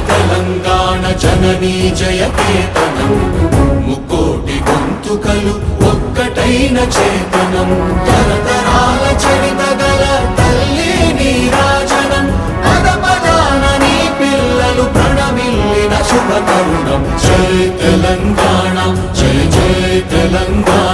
తెలంగాణ జననీ జయకేతనం ముక్కోటి గొంతుకలు ఒక్కటైన చేతనం తరతరాల చరిత గల తల్లి నీరాజనం పద పదాన నీ పిల్లలు ప్రణమిల్లిన శుభ తరుణం జై తెలంగాణ జై జై తెలంగాణ